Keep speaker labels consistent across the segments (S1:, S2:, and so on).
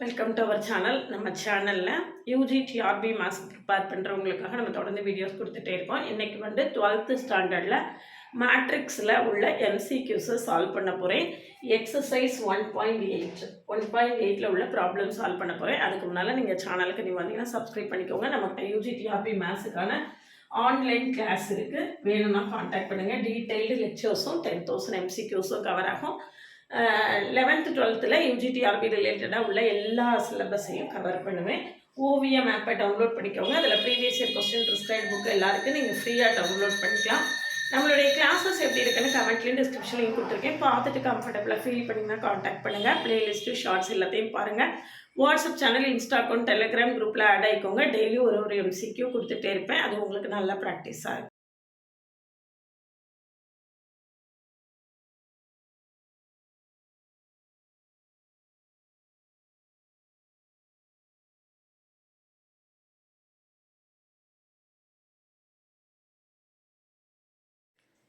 S1: Welcome to our channel. நம்ம சேனலில் UG TRB maths prepare பண்ணுறவங்களுக்காக நம்ம தொடர்ந்து வீடியோஸ் கொடுத்துட்டே இருக்கோம். இன்றைக்கி 12th ஸ்டாண்டர்டில் மேட்ரிக்ஸில் உள்ள எம்சிக்யூஸை சால்வ் பண்ண போகிறேன். எக்ஸசைஸ் 1.8 உள்ள ப்ராப்ளம் சால்வ் பண்ண போகிறேன். அதுக்கு முன்னால் நீங்கள் சேனலுக்கு வந்தீங்கன்னா சப்ஸ்கிரைப் பண்ணிக்கோங்க. நமக்கு யூஜி டிஆர்பி மேத்ஸுக்கான ஆன்லைன் கிளாஸ் இருக்குது, வேணும்னா கான்டாக்ட் பண்ணுங்கள். டீட்டெயில்டு லெக்சர்ஸும் 10,000 எம்சிக்யூஸும் கவர் ஆகும். 11th 12th யூஜிடிஆர்பி ரிலேட்டடாக உள்ள எல்லா சிலபஸையும் கவர் பண்ணுவேன். ஓவியம் ஆப்பை டவுன்லோட் பண்ணிக்கோங்க. அதில் previous year question prescribe book எல்லாருக்கும் நீங்கள் ஃப்ரீயாக டவுன்லோட் பண்ணிக்கலாம். நம்மளுடைய கிளாஸஸ் எப்படி இருக்குன்னு கமெண்ட்லேயும் டிஸ்கிரிப்ஷன்லையும் கொடுத்துருக்கேன். பார்த்துட்டு கம்ஃபர்டபுளாக ஃபீல் பண்ணிங்கன்னா கான்டாக்ட் பண்ணுங்கள். பிளேலிஸ்ட்டு ஷார்ட்ஸ் எல்லாத்தையும் பாருங்கள். WhatsApp channel, Insta account, Telegram குரூப்பில் ஆட் ஆகிக்கோங்க. டெய்லி ஒரு எம்சிக்யூ கொடுத்துட்டே இருப்பேன். அது உங்களுக்கு நல்லா ப்ராக்டிஸாக இருக்கும்.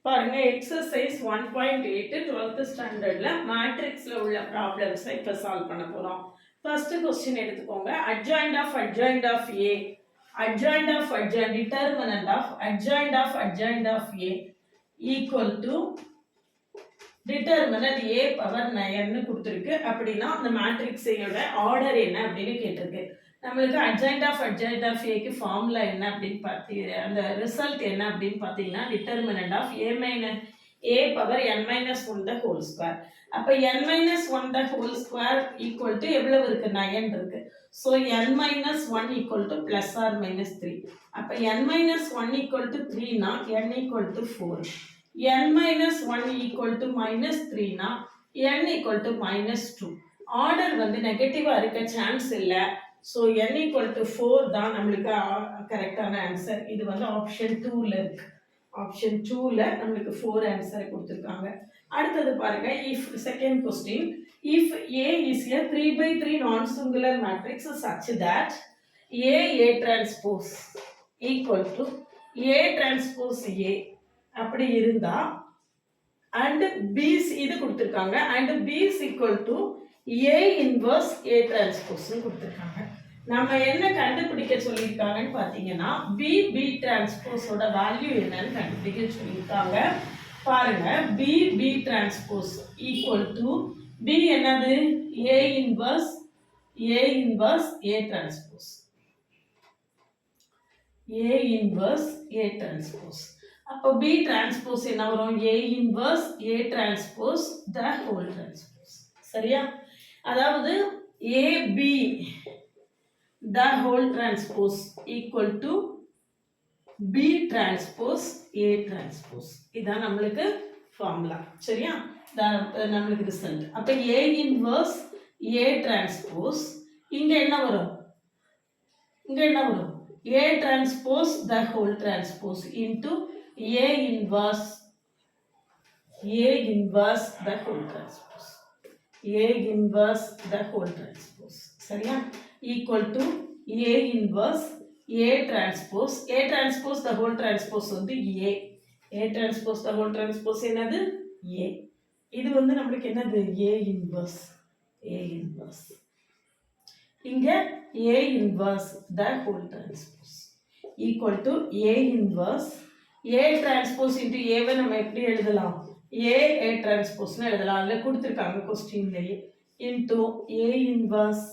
S1: பாருங்க, எக்ஸசைஸ் 1.8 12th ஸ்டாண்டர்ட்ல மேட்ரிக்ஸ்ல உள்ள ப்ராப்ளம்ஸை இப்போ சால்வ் பண்ண போறோம். ஃபர்ஸ்ட் क्वेश्चन எடுத்துக்கோங்க. adjoint of A, adjoint of adjoint, determinant of adjoint of A equal to determinant A power 9 கொடுத்திருக்கு. அப்படின்னா அந்த மேட்ரிக்ஸோட ஆர்டர் என்ன அப்படின்னு கேட்டிருக்கு. நம்மளுக்கு adjoint of Aக்கு ஃபார்முலா என்ன அப்படின்னு பார்த்தீங்க, அந்த ரிசல்ட் என்ன அப்படின்னு பார்த்தீங்கன்னா determinant of A power n-1 the whole square. அப்போ n-1 the whole square equal to எவ்வளவு இருக்கு? 9 இருக்கு. So n-1 equal to plus or minus 3. அப்போ n-1 equal to 3 னா n equal to 4. n-1 equal to minus 3 னா n equal to minus 2. Order வந்து நெகட்டிவா இருக்க சான்ஸ் இல்லை. ஸோ n equal to 4 தான் நம்மளுக்கு கரெக்டான ஆன்சர். இது வந்து ஆப்ஷன் 2ல இருக்கு. ஆப்ஷன் 2ல நம்மளுக்கு 4 ஆன்சர் கொடுத்துருக்காங்க. அடுத்தது பாருங்க, if second question, if A is a 3/3 non-singular matrix such that A transpose equal to A transpose A அப்படி இருந்தா and B இது கொடுத்துருக்காங்க and B is equal to A inverse A transpose கொடுத்துருக்காங்க. நம்ம என்ன கண்டுபிடிக்க சொல்லியிருக்காங்கன்னு பார்த்தீங்கன்னா B டிரான்ஸ்போஸோட வேல்யூ என்னன்னு கண்டுபிடிக்க சொல்லியிருக்காங்க. பாருங்க, B transpose equal to B என்னது? A inverse A transpose, A inverse A transpose. அப்போ B டிரான்ஸ்போஸ் என்ன வரும்? A inverse A transpose the whole transpose. சரியா? அதாவது AB the whole transpose equal to B transpose A transpose. இதான் நம்மளுக்கு formula. சரியா? நம்மளுக்கு ரிசல்ட். அப்ப A inverse A transpose இங்க என்ன வரும்? A transpose the whole transpose into A inverse the whole transpose. A inverse the whole transpose. சரியா? equal to A inverse A transpose the whole transpose வந்து A transpose the whole transpose என்னது? A. இது வந்து நம்மளுக்கு என்னது? A inverse இங்க A inverse the whole transpose equal to A inverse A transpose into A வை நம்ம எப்படி எழுதலாம்? A transpose னு எழுதலாம். அதுல கொடுத்திருக்காங்க क्वेश्चनலயே into A inverse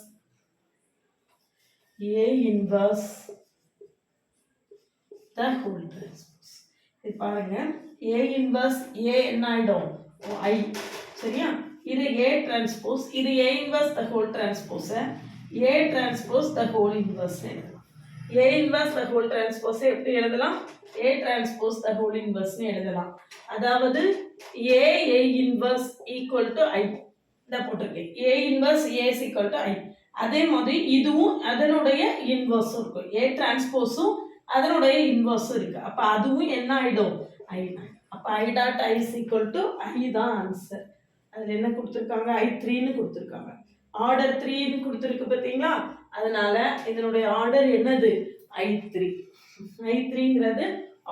S1: the whole transpose. இது பாருங்க, A inverse A என்ன ஆயிடும்? I. சரியா? இது A transpose, இது A inverse the whole transpose, A transpose the whole inverse. A inverse the whole transpose எப்படி எழுதலாம்? A transpose the whole inverse னு எழுதலாம். அதாவது A inverse equal to I. இத போட்டுருக்கேன். A inverse A is equal to I. அதே மாதிரி இதுவும் அதனுடைய இன்வர்ஸும் இருக்கும். A டிரான்ஸ்போஸும் அதனுடைய இன்வர்ஸும் இருக்கு. அப்ப அதுவும் என்ன ஆயிடும்? I. அப்ப I dot I is equal to I தான் ஆன்சர். அதுல என்ன கொடுத்திருக்காங்க? I3 னு கொடுத்திருக்காங்க. ஆர்டர் 3 னு கொடுத்திருக்கு பாத்தீங்களா? அதனால இதனுடைய ஆர்டர் என்னது? I3ங்கிறது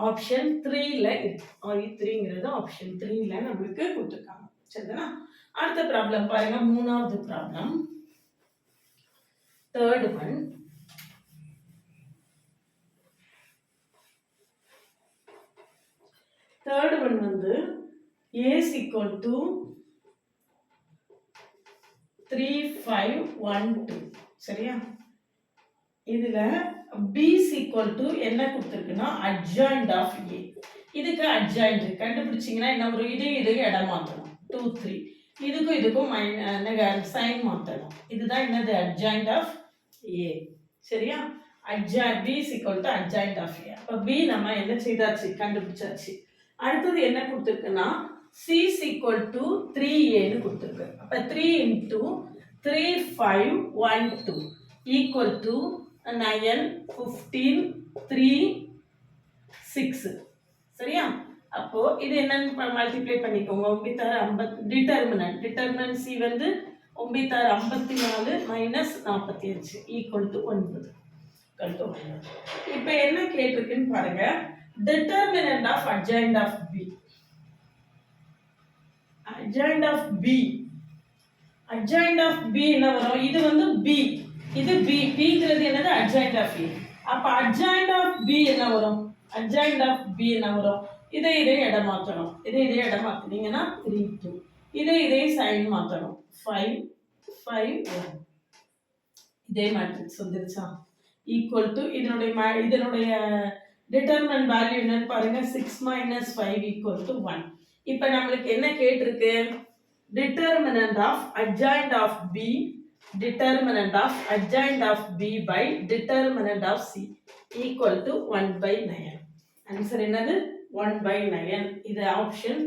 S1: ஆப்ஷன் 3ல இருக்கு. I3ங்கிறது ஆப்ஷன் 3ல நமக்கு கொடுத்திருக்காங்க. சரிதானா? அடுத்த ப்ராப்ளம் பாருங்க, மூணாவது ப்ராப்ளம். தேர்ட் ஒன் வந்து a is equal to 3 5 1 2 சரியா. இதுல b is equal to என்ன கொடுத்திருக்குன்னா adjoint of a. இதுக்கு adjoint கண்டுபிடிச்சீங்கன்னா என்ன ஒரு இது இடம் மாத்தணும் 2 3. இதுக்கும் சைன் மாத்தணும். இதுதான் என்னது adjoint of a சரியா. adjoint b is equal to adjoint of a. அப்ப b நம்ம என்ன செய்தாச்சு கண்டுபிடிச்சாச்சு. அடுத்தது என்ன கொடுத்திருக்குன்னா c is equal to 3a னு கொடுத்திருக்கு. அப்ப 3 into 3 5 1 2 equal to 9 15 3 6 சரியா. அப்போ இது என்னன்னு மல்டிப்ளை பண்ணிக்கோங்க. 9 டிட்டர்மினன்ட் c வந்து 9 54 45 equal to 9. இப்போ என்ன கேட்டிருக்குன்னு பாருங்க. determinant of adjoint of b. adjoint of b என்ன வரும்? இது வந்து b, இது b, bங்கிறது என்னது adjoint of a. அப்ப adjoint of b என்ன வரும்? adjoint of b என்ன வரும்? இதை இடம் மாத்தணும். இதை இடம் மாத்தினீங்கன்னா 3 2. இதை சைன் மாத்தணும் 5 5 1. இதே மேட்ரிக்ஸ் வந்துருச்சா? ஈக்குவல் டு இதனுடைய டிட்டர்மினன்ட் வேல்யூ என்னன்னு பாருங்க. 6 - 5 equal to 1. இப்போ நம்மளுக்கு என்ன கேட்டிருக்கு? determinant of adjoint of b by determinant of c equal to 1/9. Answer என்னது? 1/9. இது ஆப்ஷன்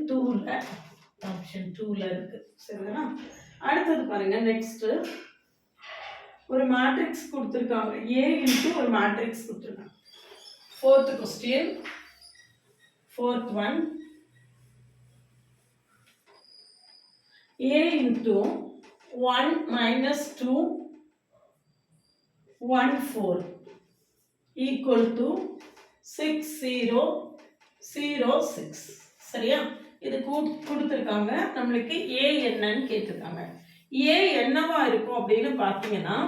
S1: 2ல இருக்கு சரிங்களா. அடுத்தது பாருங்க. நெக்ஸ்ட் ஒரு மேட்ரிக்ஸ் கொடுத்திருக்காங்க. a into ஒரு மேட்ரிக்ஸ் கொடுத்திருக்காங்க. fourth question, fourth one, a into 1 - 2 1 4 equal to 6 0 0 6 சரியா. இது கொடுத்திருக்காங்க. நம்மளுக்கு a என்னன்னு கேட்டிருக்காங்க. a என்னவா இருக்கும் அப்படின்னு பார்த்தீங்கன்னா,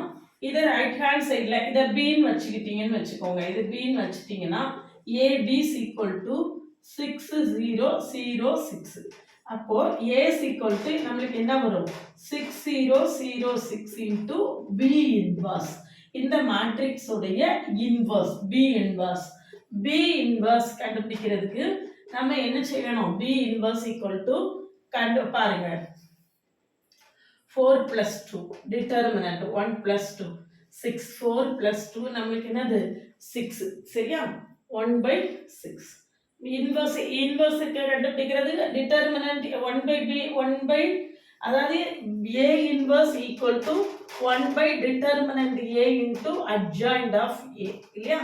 S1: இதை ரைட் ஹேண்ட் சைடில் இதை பீன்னு வச்சுக்கிட்டீங்கன்னு வச்சுக்கோங்க. இது பீன்னு வச்சுட்டீங்கன்னா ab is equal to 6 0 0 6. அப்போ a is equal to நம்மளுக்கு என்ன வரும்? 6 0 0 6 into b inverse. இந்த மேட்ரிக்ஸ் உடைய இன்வர்ஸ் b inverse கண்டுபிடிக்கிறதுக்கு நம்ம என்ன செய்யணும்? b inverse equal to பாருங்க 4 plus 2 determinant 1 plus 2 6 4 plus 2 நமக்கு என்னது 6 சரியா. 1/6 இன்வர்ஸ் கண்டுபிடிக்கிறது டிட்டர்மினன்ட் 1/b 1 அதாவது a inverse equal to 1/determinant a into adjoint of a இல்லையா.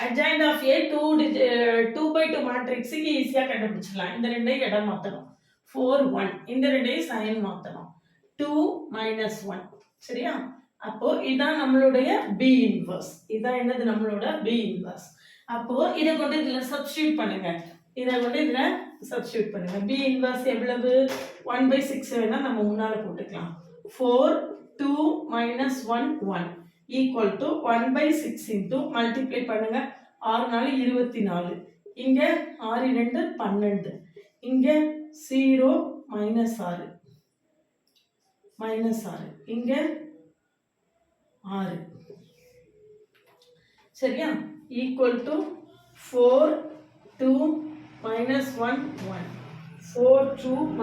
S1: adjoint of a 2/2 மேட்ரிக்ஸுக்கு ஈஸியா கண்டுபிடிச்சிடலாம். இந்த ரெண்டையும் இடம் மாத்தணும். 4 1 இந்த ரெண்டையும் சைன் மாத்தணும். 2 - 1 சரியா. அப்போ இதான் நம்மளுடைய b inverse. இதான் என்னது? நம்மளோட b inverse. அப்போ இதை கொண்டு இதுல சப்ஸ்டிட்யூட் பண்ணுங்க. b inverse எவ்வளவு? 1/6 வேணா நம்ம முன்னால போட்டுக்கலாம். 4 2 - 1 1 equal to 1/6 into மல்டிப்ளை பண்ணுங்க. 6 4 24. இங்க 6 2 12. இங்க 0 -6 இங்க 6 சரியா. Equal to 4 2 - 1 1 4 2 -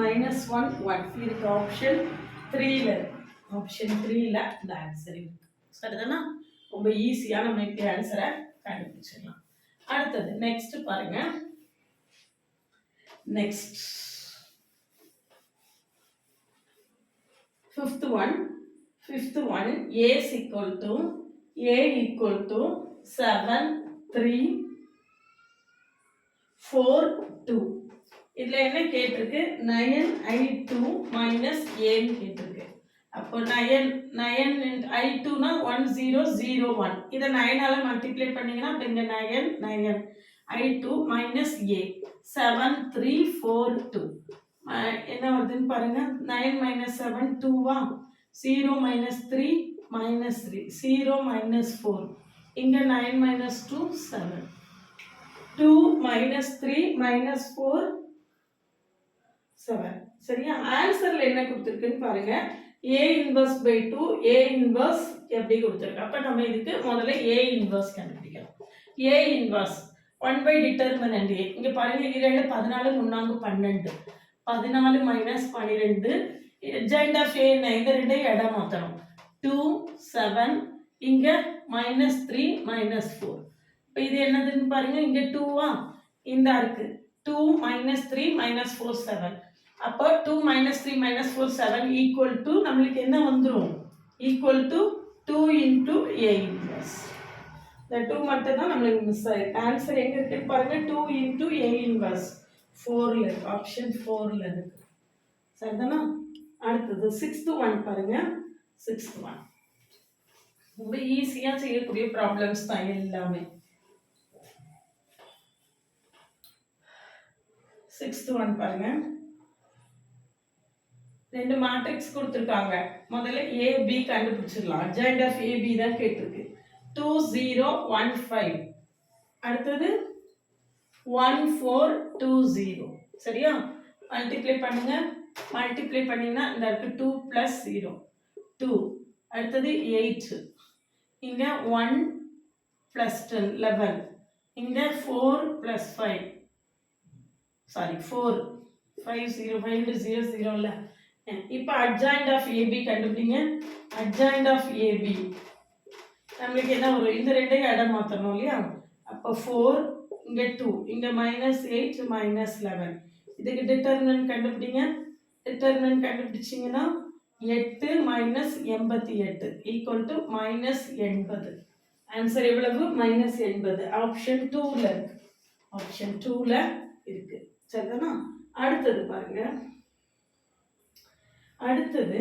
S1: 1 1. இதுக்கு ஆப்ஷன் 3ல இந்த ஆன்சர் இருக்கு சரிதானா. ரொம்ப ஈஸியா நம்ம இப்படி ஆன்சரை கண்டுபிடிச்சிடலாம். அடுத்தது நெக்ஸ்ட் பாருங்க. Next fifth one a is equal to 7 3 4 2. இதுல என்ன கேட்டிருக்கு? 9i2 minus a ன்னு கேட்டிருக்கு. அப்போ 9 i2 னா 1001. இதை 9 ஆல மல்டிப்ளை பண்ணீங்கன்னா அப்ப இங்க 9 i2 minus a 7 3 4 2. என்ன வருதுன்னு பாருங்க. 9 - 7 2 0 - 3 minus 3, 0 minus 4, இங்க 9 minus 2, 7, 2 minus 3 minus 4, 7. சரியா? ஆன்சர்ல என்ன கொடுத்திருக்குன்னு பாருங்க. A inverse by 2, A inverse எப்படி கொடுத்திருக்கு? அப்ப நம்ம இதுக்கு முதல்ல A inverse கண்டுபிடிக்கணும். A inverse 1 by determinant A. இங்க பாருங்க 2 14 3 12. 14 minus 12. Adjoint of A என்ன? இந்த ரெண்டையும் இடம் மாத்தணும். 2 7, இங்க minus 3 minus 4. இப்ப இது என்னதுன்னு பாருங்க. இங்க 2 இந்த இருக்கு. 2 minus 3 minus 4 7. அப்போ 2 minus 3 minus 4 7 equal to நம்மளுக்கு என்ன வந்துரும்? equal to 2 into A inverse. இந்த 2 மட்டும் தான் நம்மளுக்கு மிஸ் ஆயிருக்கு. ஆன்சர் எங்க இருக்குன்னு பாருங்க. 2 into A inverse 4ல இருக்கு. ஆப்ஷன் 4ல இருக்கு. சரிதானா? அடுத்தது 6th one பாருங்க. 6th one ரொம்ப ஈஸியா செய்யக்கூடிய ப்ராப்ளம்ஸ் தான் எல்லாமே. 6th one பாருங்க. ரெண்டு மேட்ரிக்ஸ் கொடுத்திருக்காங்க. முதல்ல AB கண்டுபிடிச்சிடலாம். adjoint of AB தான் கேட்டிருக்கு. 2 0 1 5. அடுத்தது 1 4 2 0. சரியா? மல்டிப்ளை பண்ணுங்க. மல்டிப்ளை பண்ணீங்கன்னா இந்த இருக்கு 2 plus 0 2. அடுத்தது 8. இங்க 1 plus 10 11. இங்க 4 plus 5. சாரி 4 5 0 5 0 0 இல்ல. இப்போ adjoint of AB கண்டுபிடிங்க. adjoint of AB நமக்கு என்ன வரும்? இந்த ரெண்டையும் இடம் மாத்தணும் இல்லையா? அப்போ 4 இங்க 2 இங்க -8 -11. இதுக்கு டிட்டர்மினன்ட் கண்டுபிடிங்க. டிட்டர்மினன்ட் கண்டுபிடிச்சீங்கன்னா 8 -88 ஈக்குவல் டு -80. ஆன்சர் எவ்வளவு? -80. ஆப்ஷன் 2ல இருக்கு. ஆப்ஷன் 2ல இருக்கு. சரிதானா? அடுத்தது பாருங்க. அடுத்தது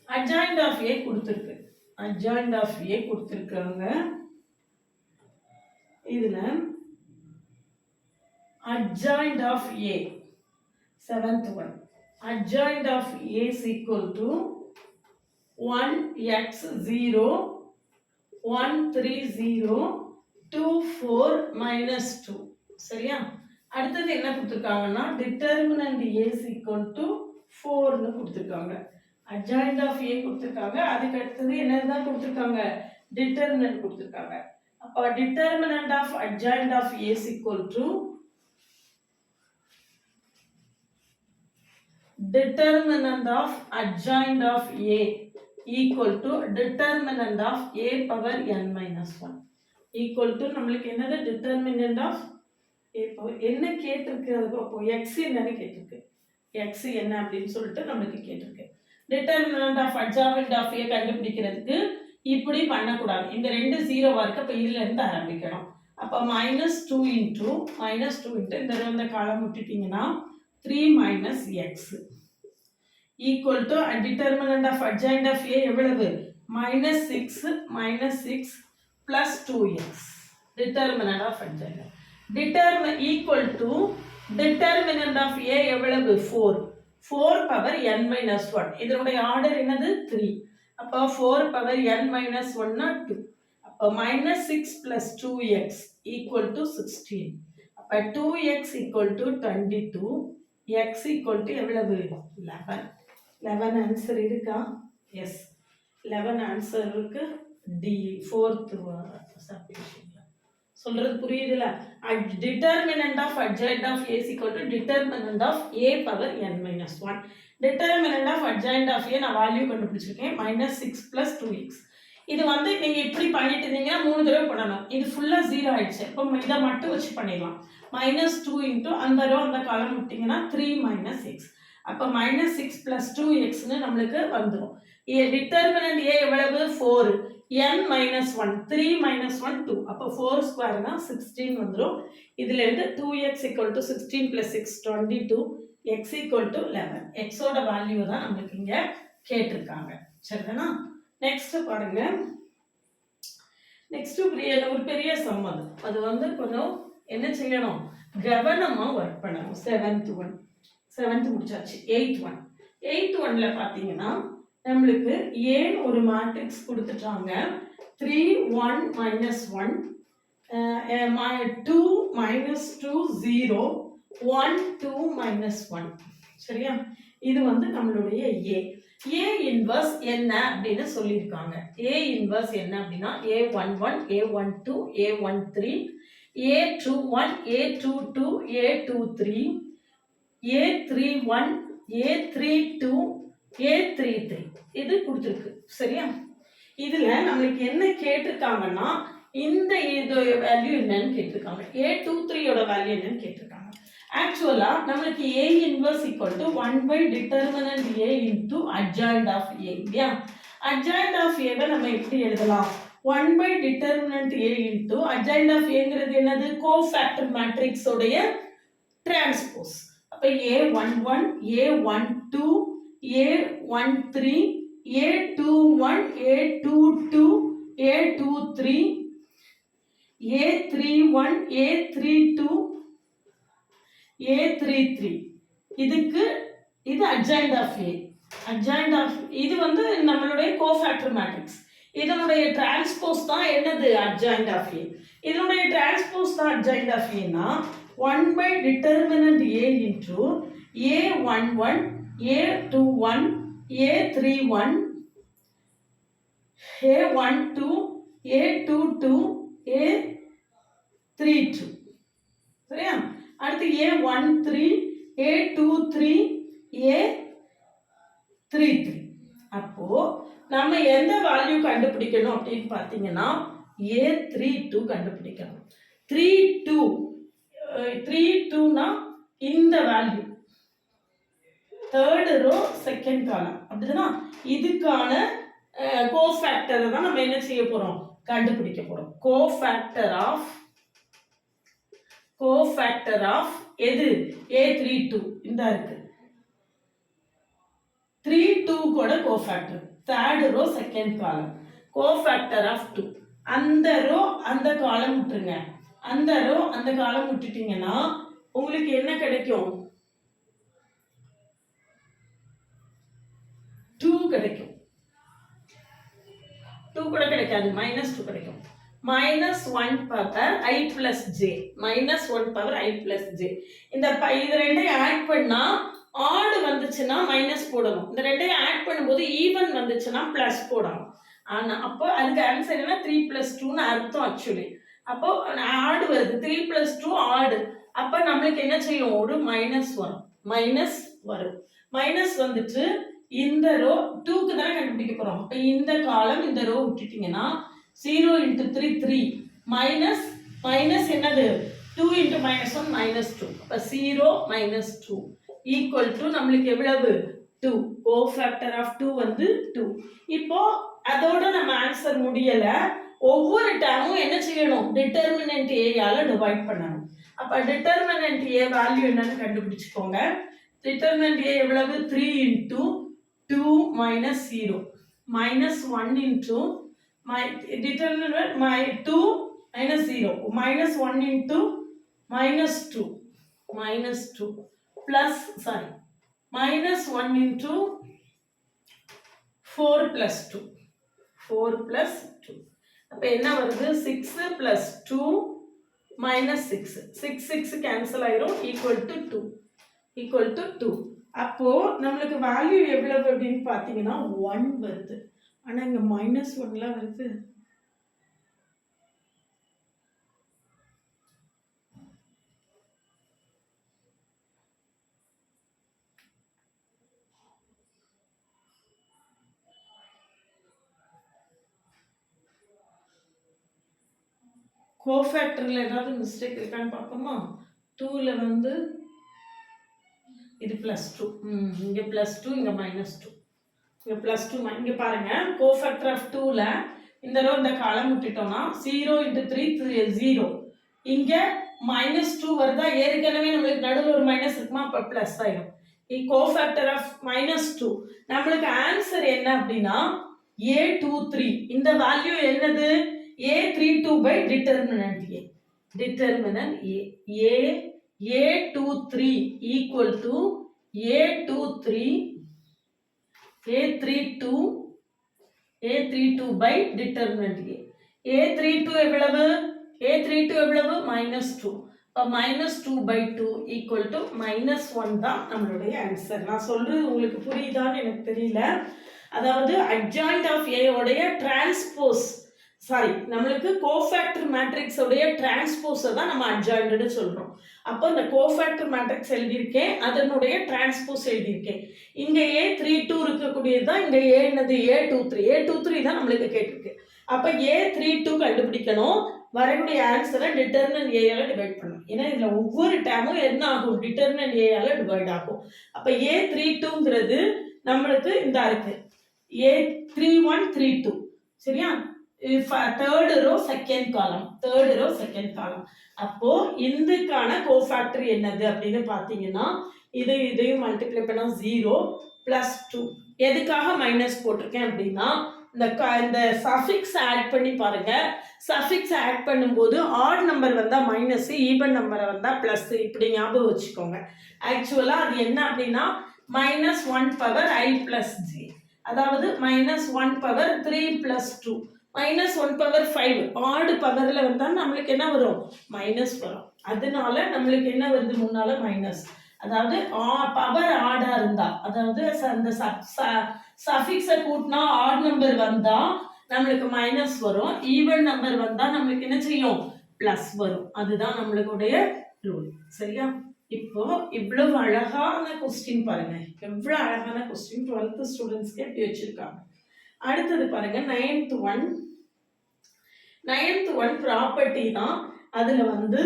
S1: adjoint of A கொடுத்திருக்கு. adjoint of A கொடுத்திருக்காங்க. இதுல adjoint of A 7th one. adjoint of A is equal to 1x0 130 24 minus 2. சரியா? அடுத்தது என்ன கொடுத்திருக்காங்கன்னா determinant A is equal to 4 னு கொடுத்திருக்காங்க. adjoint of A கொடுத்திருக்காங்க. அதுக்கு அடுத்தது என்னதான் கொடுத்திருக்காங்க? determinant கொடுத்திருக்காங்க. அப்ப determinant of adjoint of A is equal to determinant of adjoint of A equal to determinant of A power n minus 1 equal to நம்மளுக்கு என்னது? determinant of A power என்ன கேட்டிருக்கு? அது அப்போ x என்னன்னு கேட்டிருக்கு. x என்ன அப்படின்னு சொல்லிட்டு நம்மளுக்கு கேட்டிருக்கு. determinant of adjoint of A கண்டுபிடிக்கிறதுக்கு இப்படி பண்ணக்கூடாது. இந்த ரெண்டு 0வா இருக்கு. அப்ப இதுல இருந்து ஆரம்பிக்கணும். அப்ப -2 into இந்த காலம் விட்டுட்டீங்கன்னா 3 minus x equal to determinant of adjoint of A எவ்வளவு? -6 plus 2x. determinant of adjoint equal to determinant of A எவ்வளவு? 4 power n minus 1. இதனுடைய ஆர்டர் என்னது? 3. அப்ப 4 power n minus 1 னா 2. அப்ப -6 plus 2x equal to 16. அப்ப 2x equal to 22. x equal to எவ்வளவு? 11. 11 answer இருக்கா? எஸ் 11 ஆன்சர் இருக்கு. டி 4th சப்டிவிஷன்ல சொல்றது புரியுதுல? determinant of adjoint of A is equal to determinant of A power n minus 1. determinant of adjoint of A நான் value கண்டுபிடிச்சிருக்கேன். -6 plus 2x. இது வந்து நீங்க இப்படி பண்ணிட்டு இருந்தீங்கன்னா 3 தடவை பண்ணணும். இது ஃபுல்லா 0 ஆயிடுச்சு. இப்போ இதை மட்டும் வச்சு பண்ணிடலாம். -2 into அந்த காலம் விட்டீங்கன்னா 3 minus x. அப்ப -6 plus 2x ன்னு நம்மளுக்கு வந்துரும். determinant A எவ்வளவு? 4. n minus 1 3 minus 1 2. அப்ப 4 square னா 16 வந்துரும். இதுல இருந்து 2x equal to 16 plus 6 22. x equal to 11. x ஓட வேல்யூ தான் நமக்கு இங்க கேட்டிருக்காங்க. சரிதானா? நெக்ஸ்ட் பாருங்க. நெக்ஸ்ட் ஒரு பெரிய சம் அது வந்து கொஞ்சம் என்ன செய்யணும்? கவனமா வர்க் பண்ணணும். 7th முடிச்சாச்சு. 8th one. எயித் ஒன்ல பார்த்தீங்கன்னா நம்மளுக்கு ஏன் ஒரு மேட்ரிக்ஸ் கொடுத்துட்டாங்க. 3 1 -1 2 -2 0 1 2 -1. சரியா? இது வந்து நம்மளுடைய ஏ. ஏ இன்வர்ஸ் என்ன அப்படின்னு சொல்லியிருக்காங்க. ஏ இன்வர்ஸ் என்ன அப்படின்னா A11 A12 A13 A21 A22 A23 A31 A32 A33 இது கொடுத்துருக்கு. சரியா? இதுல நம்மளுக்கு என்ன கேட்டிருக்காங்கன்னா இந்த இதோட வேல்யூ என்னன்னு கேட்டிருக்காங்க. A23 யோட வேல்யூ என்னன்னு கேட்டிருக்காங்க. ஆக்சுவலா நம்மளுக்கு A inverse equal to 1 by determinant A into adjoint of A. இல்லையா? adjoint of A வை நம்ம எப்படி எழுதலாம்? 1 by determinant A into adjoint of Aங்கிறது என்னது? கோஃபேக்டர் மேட்ரிக்ஸ் உடைய டிரான்ஸ்போஸ். அப்ப A11 A12 A13 A21 A22 A23 A31 A32 A33 இதுக்கு இது adjoint of A. adjoint of இது வந்து நம்மளுடைய கோஃபேக்டர் மேட்ரிக்ஸ். இதனுடைய டிரான்ஸ்போஸ் தான் என்னது? adjoint of A. இதனுடைய டிரான்ஸ்போஸ் தான் adjoint of A னா 1 by determinant A into A11 A21 A31 A12 A22 A32. சரியா? அடுத்து A13 A23 A33. அப்போ நம்ம எந்த வேல்யூ கண்டுபிடிக்கணும் அப்படின்னு பார்த்தீங்கன்னா A32 கண்டுபிடிக்கணும். 32னா இந்த வேல்யூ தேர்ட் ரோ செகண்ட் காலம் அப்படிதானா? இதுக்கான கோஃபேக்டரை தான் நம்ம என்ன செய்ய போறோம்? கண்டுபிடிக்க போறோம். கோஃபேக்டர் ஆஃப் எது? A32 இந்த இருக்கு. 32 கூட cofactor third row second column cofactor of 2. அந்த ரோ அந்த காலம் விட்டுருங்க. அந்த ரோ அந்த காலம் விட்டுட்டீங்கன்னா உங்களுக்கு என்ன கிடைக்கும்? 2 கிடைக்கும். 2 கூட கிடைக்காது, -2 கிடைக்கும். -1 power I plus j -1 power I plus j. இந்த இது ரெண்டையும் ஆட் பண்ணா ஆட் வந்துச்சுன்னா மைனஸ் போடணும். இந்த ரெண்டையும் ஆட் பண்ணும்போது ஈவன் வந்துச்சுன்னா பிளஸ் போடணும். ஆனா அப்போ அதுக்கு ஆன்சர் என்ன? 3 + 2ன்னு அர்த்தம் ஆக்சுவலி. அப்போ ஆடு வருது, 3 + 2 ஆடு. அப்ப நம்மளுக்கு என்ன செய்யும்? ஒரு மைனஸ் வரும். மைனஸ் வந்துட்டு இந்த ரோ 2க்கு தானே கண்டுபிடிக்க போறோம். அப்ப இந்த காலம் இந்த ரோ விட்டுட்டீங்கன்னா 0 × 3 3 மைனஸ் என்னது? 2 × -1 -2. அப்ப 0 -2 ஈக்குவல் டு நம்மளுக்கு எவ்வளவு? 2. கோஃபேக்டர் ஆஃப் 2 வந்து 2. இப்போ அதோட நம்ம ஆன்சர் முடியல. ஒவ்வொரு டேர்மும் என்ன செய்யணும்? டிட்டர்மினன்ட் A யால டிவைட் பண்ணணும். அப்ப டிட்டர்மினன்ட் A வேல்யூ என்னன்னு கண்டுபிடிச்சுக்கோங்க. டிட்டர்மினன்ட் A எவ்வளவு? 3 × 2 - 0 -1 into determinant 2 - 0 -1 into -2 plus -1 into 4 + 2 அப்ப என்ன வருது? 6 + 2 -6 6 கேன்சல் ஆயிரும் ஈக்குவல் டு 2. அப்போ நம்மளுக்கு வேல்யூ எவ்வளவு அப்படின்னு பார்த்தீங்கன்னா 1 வருது. ஆனா இங்க -1ல வருது. கோஃபேக்டர்ல ஏதாவது மிஸ்டேக் இருக்கான்னு பார்ப்போமா? 2ல வந்து இது +2, இங்க +2 இங்க -2, இங்க +2 இங்க பாருங்க. கோஃபேக்டர் ஆஃப் 2ல இந்த ரோ இந்த காலம் விட்டுட்டோம்னா 0 × 3 0, இங்க -2 வருதா? ஏற்கனவே நம்மளுக்கு நடுவில் ஒரு மைனஸ் இருக்குமா? அப்ப பிளஸ் ஆயிடும். கோஃபேக்டர் ஆஃப் -2 நம்மளுக்கு ஆன்சர் என்ன அப்படின்னா A23. இந்த வேல்யூ என்னது? A32 by determinant A. Determinant A. A23 equal to A23 A32 A32 by determinant A. A32 எவ்வளவு? A32 எவ்வளவு? -2. -2 by 2 equal to -1 தான் நம்மளுடைய ஆன்சர். நான் சொல்றது உங்களுக்கு புரியுதான்னு எனக்கு தெரியல. அதாவது adjoint of A உடைய டிரான்ஸ்போஸ், சாரி, நம்மளுக்கு கோஃபேக்டர் மேட்ரிக்ஸ் உடைய டிரான்ஸ்போஸை தான் நம்ம அட்ஜாயிண்ட்னு சொல்றோம். அப்போ இந்த கோஃபேக்டர் மேட்ரிக்ஸ் எழுதியிருக்கேன், அதனுடைய டிரான்ஸ்போஸ் எழுதியிருக்கேன். இங்க A32 இருக்கக்கூடியது தான் இங்க A என்னது? A23 தான் நம்மளுக்கு கேட்டிருக்கு. அப்ப A32 கண்டுபிடிக்கணும். வரக்கூடிய ஆன்சரை டிட்டர்மினன்ட் A ஆல டிவைட் பண்ணணும். ஏன்னா இதுல ஒவ்வொரு டேமும் என்ன ஆகும்? டிட்டர்மினன்ட் A ஆல டிவைட் ஆகும். அப்ப A32ங்கிறது நம்மளுக்கு இந்த இருக்கு A3132. சரியா? third row second column. அப்போ இதுக்கான கோஃபேக்டர் என்னது அப்படின்னு பாத்தீங்கன்னா இதையும் மல்டிப்ளை பண்ணா 0 பிளஸ் 2. எதுக்காக மைனஸ் போட்டிருக்கேன் அப்படின்னா இந்த சஃபிக்ஸ் ஆட் பண்ணி பாருங்க. சஃபிக்ஸ் ஆட் பண்ணும்போது ஆட் நம்பர் வந்தா மைனஸ், ஈவன் நம்பர் வந்தா பிளஸ், இப்படி ஞாபகம் வச்சுக்கோங்க. ஆக்சுவலா அது என்ன அப்படின்னா -1 பவர் I பிளஸ் J, அதாவது -1 பவர் 3 பிளஸ் 2, -1 பவர் 5 ஆட் பவர்ல வந்தா நம்மளுக்கு என்ன வரும்? மைனஸ் வரும். அதனால நம்மளுக்கு என்ன வருது? முன்னால மைனஸ். அதாவது பவர் ஆடா இருந்தா, அதாவது அந்த சஃபிக்ஸை கூட்டினா ஆட் நம்பர் வந்தா நம்மளுக்கு மைனஸ் வரும், ஈவன் நம்பர் வந்தா நம்மளுக்கு என்ன செய்யும்? பிளஸ் வரும். அதுதான் நம்மளுடைய ரூல். சரியா? இப்போ இவ்வளவு அழகான கொஸ்டின் பாருங்க, எவ்வளவு அழகான கொஸ்டின் 12th ஸ்டூடெண்ட்ஸ்க்கு எப்படி வச்சிருக்காங்க. அடுத்தது பாருங்க 9th one ப்ராப்பர்ட்டி தான். அதுல வந்து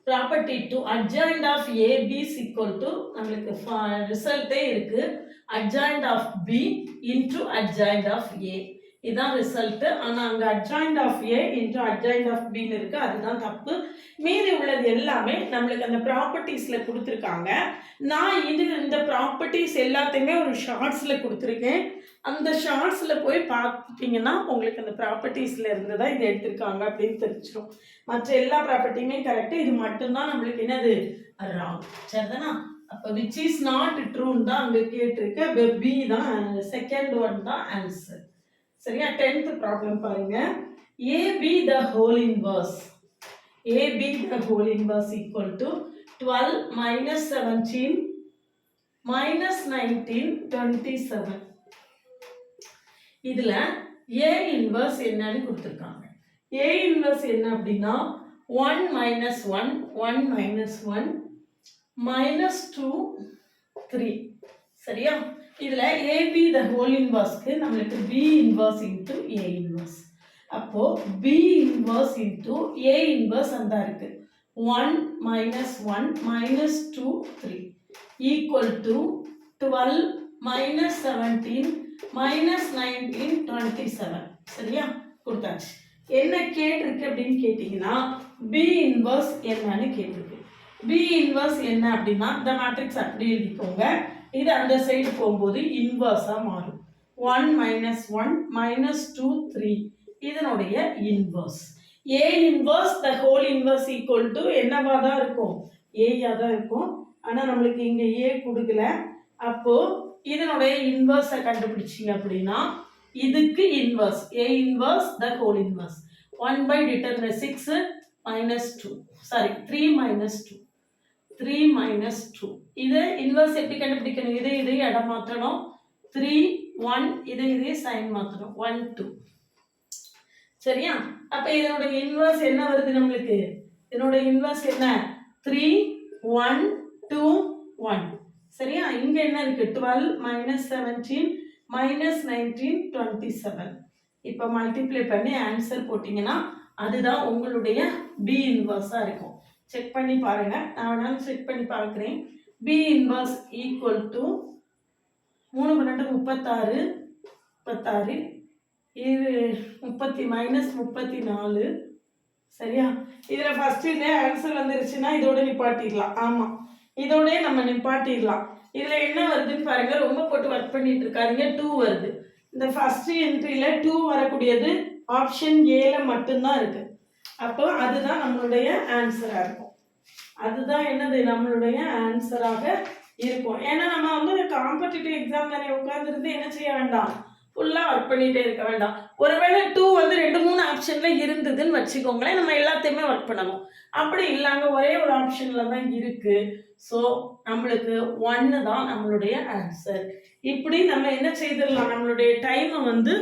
S1: property to adjoint of AB is equal to நம்மளுக்கு ரிசல்ட்டே இருக்கு, adjoint of B into adjoint of A. இதான் ரிசல்ட். ஆனா அங்க adjoint of A into adjoint of B ன்னு இருக்கு, அதுதான் தப்பு. மீதி உள்ளது எல்லாமே நம்மளுக்கு அந்த ப்ராப்பர்ட்டிஸ்ல கொடுத்துருக்காங்க. நான் இந்த ப்ராப்பர்ட்டிஸ் எல்லாத்தையுமே ஒரு ஷார்ட்ஸ்ல கொடுத்துருக்கேன். அந்த ஷார்ட்ஸ்ல போய் பார்த்துட்டீங்கன்னா உங்களுக்கு அந்த ப்ராப்பர்ட்டிஸ்ல இருந்து தான் இது எடுத்திருக்காங்க அப்படின்னு தெரிஞ்சிடும். மற்ற எல்லா ப்ராப்பர்ட்டியுமே கரெக்ட், இது மட்டும்தான் நம்மளுக்கு என்னது? ராங். சரிதானா? அப்ப விச் இஸ் நாட் ட்ரூன்னு தான் அங்க கேட்டிருக்கு. பி தான் செகண்ட் ஒன் தான் ஆன்சர். சரியா? 10th ப்ராப்ளம் பாருங்க. AB the whole inverse equal to 12 minus 17 minus 19 27. இதுல A inverse என்னன்னு கொடுத்திருக்காங்க. A inverse என்ன அப்படின்னா 1 minus 1 minus 1 minus 2 3. சரியா? இதுல AB the whole inverseக்கு நம்மளுக்கு B inverse into A inverse. அப்போ B inverse into A inverse அந்த இருக்கு 1 minus 1 minus 2 3 equal to 12 minus 17 minus 19 27. சரியா? கொடுத்தாச்சு. என்ன கேட்டிருக்கு அப்படின்னு கேட்டீங்கன்னா B inverse என்னன்னு கேட்டிருக்கு. B inverse என்ன அப்படின்னா இந்த மேட்ரிக்ஸ் அப்படி எழுதிக்கோங்க, இது அந்த சைடு போகும்போது இன்வர்ஸா மாறும். 1 minus 1 minus 2 3 இதனுடைய inverse. A inverse the whole inverse equal to என்னவா தான் இருக்கும்? A யா தான் இருக்கும். ஆனா நம்மளுக்கு இங்க A கொடுக்கல. அப்போ இதனுடைய இன்வர்ஸை கண்டுபிடிச்சிங்க அப்படின்னா இதுக்கு inverse A inverse the whole inverse 1 by determinant 6 minus 2, sorry 3 minus 2 3 minus 2. இது இன்வர்ஸ் எப்படி கண்டுபிடிக்கணும்? இதை இடம் மாற்றணும். 3 1 இதை சைன் மாற்றணும் 1 2. சரியா? அப்ப இதனோட இன்வர்ஸ் என்ன வருது நம்மளுக்கு? இதனோட இன்வர்ஸ் என்ன? 3 1 2 1. சரியா? இங்க என்ன இருக்கு? 12 minus 17 minus 19 27. இப்ப மல்டிப்ளை பண்ணி ஆன்சர் போட்டீங்கன்னா அதுதான் உங்களுடைய B இன்வர்ஸா இருக்கும். செக் பண்ணி பாருங்க. நான் வேணாலும் செக் பண்ணி பார்க்குறேன். B inverse equal to 3 36 36 இது 30 minus 34. சரியா? இதுல ஃபர்ஸ்ட் இதே ஆன்சர் வந்துருச்சுன்னா இதோட நிப்பாட்டிடலாம். ஆமா, இதோட நம்ம நிப்பாட்டிடலாம். இதுல என்ன வருதுன்னு பாருங்க, ரொம்ப போட்டு ஒர்க் பண்ணிட்டு இருக்காருங்க. 2 வருது. இந்த ஃபர்ஸ்ட் என்ட்ரியில 2 வரக்கூடியது ஆப்ஷன் ஏல மட்டும்தான் இருக்கு. அப்போ அதுதான் நம்மளுடைய ஆன்சரா இருக்கும். அதுதான் என்னது? நம்மளுடைய ஆன்சராக இருக்கும். ஏன்னா நம்ம வந்து காம்படிட்டிவ் எக்ஸாம் தானே உட்காந்துருந்து என்ன செய்ய வேண்டாம், ஃபுல்லாக ஒர்க் பண்ணிகிட்டே இருக்க வேண்டாம். ஒருவேளை 2 வந்து 2, 3 ஆப்ஷனில் இருந்ததுன்னு வச்சுக்கோங்களேன், நம்ம எல்லாத்தையுமே ஒர்க் பண்ணணும். அப்படி இல்லாங்க ஒரே ஒரு ஆப்ஷனில் தான் இருக்குது. ஸோ நம்மளுக்கு 1 தான் நம்மளுடைய ஆன்சர். இப்படி நம்ம என்ன செய்திடலாம், நம்மளுடைய டைமை வந்து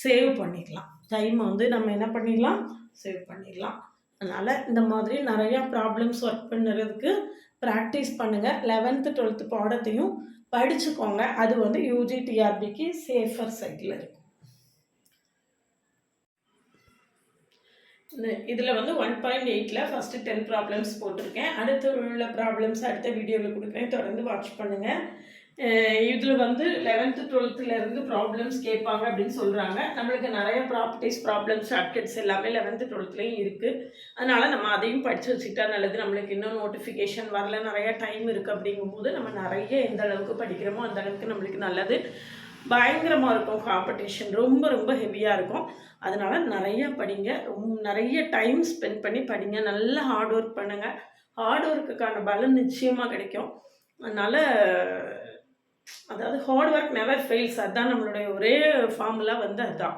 S1: சேவ் பண்ணிக்கலாம். டைமை வந்து நம்ம என்ன பண்ணிடலாம், சேவ் பண்ணிடலாம். அதனால் இந்த மாதிரி நிறையா ப்ராப்ளம்ஸ் ஒர்க் பண்ணுறதுக்கு ப்ராக்டிஸ் பண்ணுங்கள். 11th 12th பாடத்தையும் படிச்சுக்கோங்க. அது வந்து யூஜி டிஆர்பிக்கு சேஃபர் சைடில் இருக்கும். இதில் வந்து 1.8ல் ஃபஸ்ட்டு 10 ப்ராப்ளம்ஸ் போட்டிருக்கேன். அடுத்து உள்ள ப்ராப்ளம்ஸ் அடுத்த வீடியோவில் கொடுக்குறேன், தொடர்ந்து வாட்ச் பண்ணுங்கள். இதில் வந்து 11th 12th ப்ராப்ளம்ஸ் கேட்பாங்க அப்படின்னு சொல்கிறாங்க. நம்மளுக்கு நிறைய ப்ராப்பர்ட்டிஸ் ப்ராப்ளம்ஸ் ஷார்ட்கட்ஸ் எல்லாமே 11th 12thலையும் இருக்குது. அதனால் நம்ம அதையும் படித்து வச்சுக்கிட்டா நல்லது. நம்மளுக்கு இன்னும் நோட்டிஃபிகேஷன் வரல, நிறைய டைம் இருக்குது. அப்படிங்கும்போது நம்ம நிறைய எந்த அளவுக்கு படிக்கிறோமோ அந்த அளவுக்கு நம்மளுக்கு நல்லது. பயங்கரமாக இருக்கும் காம்படிஷன், ரொம்ப ரொம்ப ஹெவியாக இருக்கும். அதனால் நிறைய படிங்க, நிறைய டைம் ஸ்பெண்ட் பண்ணி படிங்க, நல்லா ஹார்ட் ஒர்க் பண்ணுங்கள். ஹார்ட் ஒர்க்குக்கான பலன் நிச்சயமாக கிடைக்கும். அதனால் அதாவது ஹார்ட் ஒர்க் நெவர் ஃபெயில்ஸ், அதுதான் நம்மளுடைய ஒரே ஃபார்முலா வந்து அதுதான்.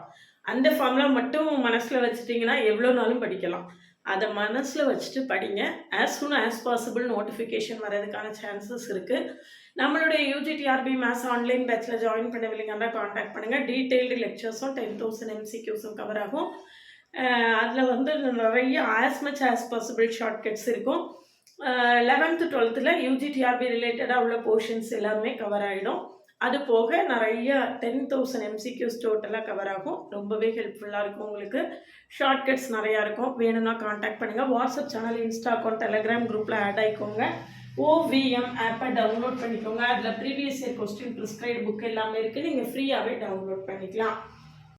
S1: அந்த ஃபார்முலா மட்டும் மனசில் வச்சுட்டிங்கன்னா எவ்வளோ நாளும் படிக்கலாம். அதை மனசில் வச்சுட்டு படிங்க. As soon as possible notification வரதுக்கான சான்சஸ் இருக்குது. நம்மளுடைய யூஜிடிஆர்பி மேத்ஸ் ஆன்லைன் பேட்சில் ஜாயின் பண்ணவில்லைங்கன்னா காண்டாக்ட் பண்ணுங்கள். டீட்டெயில்டு லெக்சர்ஸும் 10,000 MCQஸும் கவர் ஆகும். அதில் வந்து நிறைய as much as possible shortcuts இருக்கும். 11th 12th யூஜிடிஆர்பி ரிலேட்டடாக உள்ள போர்ஷன்ஸ் எல்லாமே கவர் ஆகிடும். அது போக நிறைய 10,000 MCQs டோட்டலாக கவர் ஆகும். ரொம்பவே ஹெல்ப்ஃபுல்லாக இருக்கும். உங்களுக்கு ஷார்ட்கட்ஸ் நிறையா இருக்கும். வேணும்னா காண்டாக்ட் பண்ணுங்கள். WhatsApp channel, Insta account, Telegram குரூப்பில் ஆட் ஆகிக்கோங்க. OVM ஆப்பை டவுன்லோட் பண்ணிக்கோங்க. அதில் previous year question prescribe book எல்லாமே இருக்குது. நீங்கள் ஃப்ரீயாகவே டவுன்லோட் பண்ணிக்கலாம்.